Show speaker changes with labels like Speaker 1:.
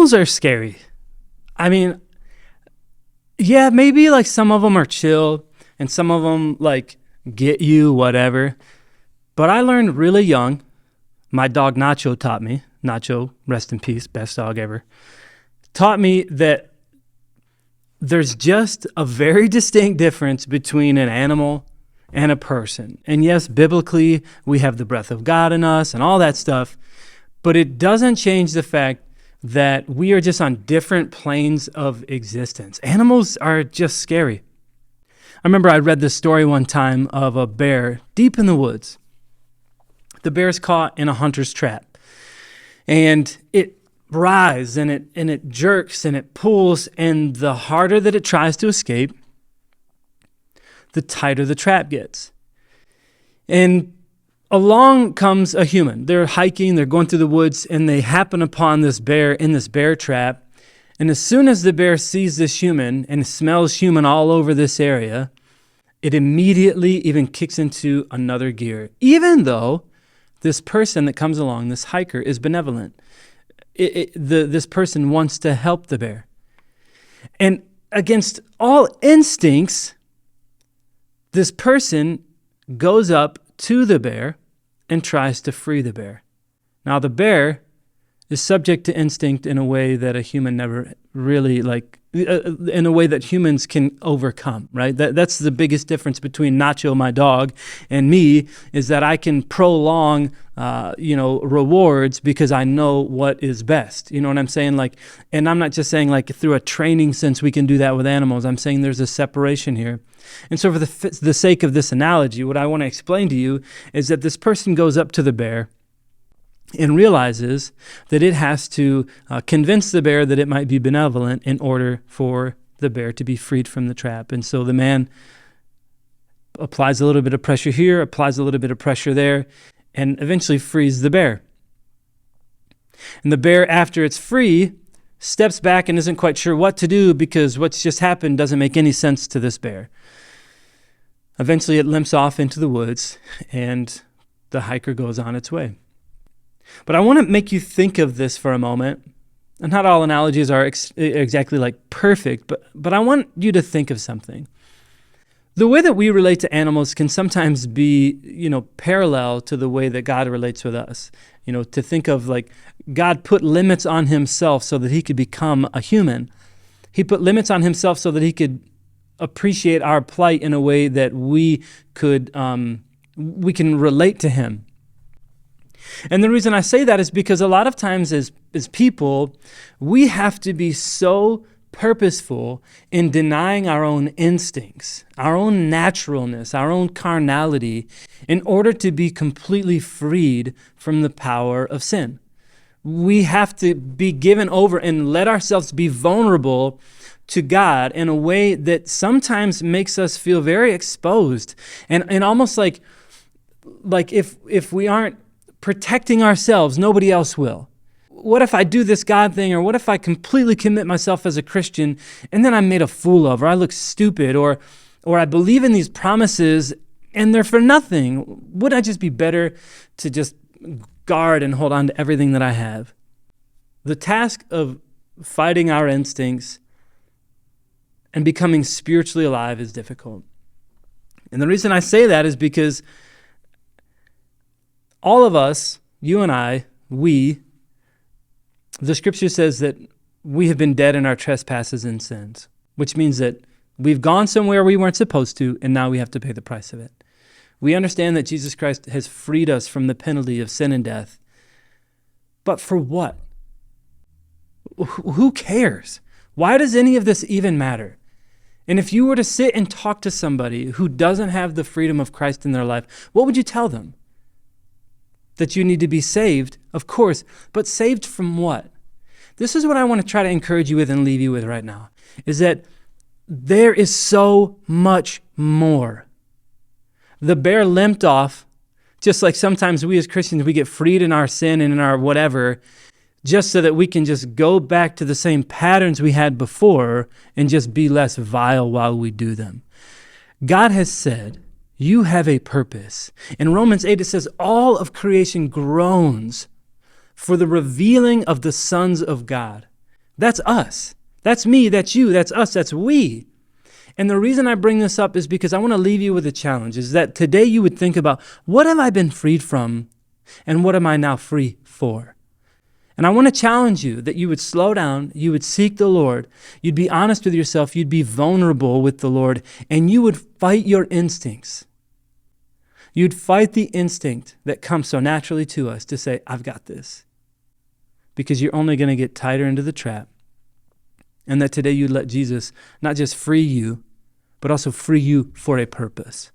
Speaker 1: Animals are scary. I mean, yeah, maybe like some of them are chill and some of them like get you, whatever. But I learned really young. My dog Nacho taught me. Nacho, rest in peace, best dog ever. Taught me that there's just a very distinct difference between an animal and a person. And yes, biblically, we have the breath of God in us and all that stuff, but it doesn't change the fact that we are just on different planes of existence. Animals are just scary. I remember I read this story one time of a bear deep in the woods. The bear's caught in a hunter's trap, and it writhes and it jerks and it pulls, and the harder that it tries to escape, the tighter the trap gets. And along comes a human. They're hiking, they're going through the woods, and they happen upon this bear in this bear trap. And as soon as the bear sees this human and smells human all over this area, it immediately even kicks into another gear, even though this person that comes along, this hiker, is benevolent. This person wants to help the bear. And against all instincts, this person goes up to the bear and tries to free the bear. Now, the bear is subject to instinct in a way that a human never really, in a way that humans can overcome, right? That's the biggest difference between Nacho, my dog, and me, is that I can prolong, rewards because I know what is best. You know what I'm saying? And I'm not just saying through a training sense we can do that with animals. I'm saying there's a separation here. And so for the sake of this analogy, what I want to explain to you is that this person goes up to the bear and realizes that it has to convince the bear that it might be benevolent in order for the bear to be freed from the trap. And so the man applies a little bit of pressure here, applies a little bit of pressure there, and eventually frees the bear. And the bear, after it's free, steps back and isn't quite sure what to do because what's just happened doesn't make any sense to this bear. Eventually it limps off into the woods and the hiker goes on its way. But I want to make you think of this for a moment. And not all analogies are exactly perfect, but I want you to think of something. The way that we relate to animals can sometimes be, parallel to the way that God relates with us. To think of God put limits on himself so that he could become a human. He put limits on himself so that he could appreciate our plight in a way that we can relate to him. And the reason I say that is because a lot of times as people, we have to be so purposeful in denying our own instincts, our own naturalness, our own carnality, in order to be completely freed from the power of sin. We have to be given over and let ourselves be vulnerable to God in a way that sometimes makes us feel very exposed and almost like if we aren't protecting ourselves, nobody else will. What if I do this God thing, or what if I completely commit myself as a Christian and then I'm made a fool of, or I look stupid, or I believe in these promises and they're for nothing? Wouldn't I just be better to just guard and hold on to everything that I have? The task of fighting our instincts and becoming spiritually alive is difficult. And the reason I say that is because all of us, you and I, the scripture says that we have been dead in our trespasses and sins, which means that we've gone somewhere we weren't supposed to, and now we have to pay the price of it. We understand that Jesus Christ has freed us from the penalty of sin and death. But for what? Who cares? Why does any of this even matter? And if you were to sit and talk to somebody who doesn't have the freedom of Christ in their life, what would you tell them? That you need to be saved, of course, but saved from what? This is what I want to try to encourage you with and leave you with right now, is that there is so much more. The bear limped off, just like sometimes we as Christians, we get freed in our sin and in our whatever, just so that we can just go back to the same patterns we had before and just be less vile while we do them. God has said, you have a purpose. In Romans 8, it says, all of creation groans for the revealing of the sons of God. That's us. That's me, that's you, that's us, that's we. And the reason I bring this up is because I want to leave you with a challenge, is that today you would think about, what have I been freed from and what am I now free for? And I want to challenge you that you would slow down, you would seek the Lord, you'd be honest with yourself, you'd be vulnerable with the Lord, and you would fight your instincts. You'd fight the instinct that comes so naturally to us to say, I've got this. Because you're only going to get tighter into the trap. And that today you'd let Jesus not just free you, but also free you for a purpose.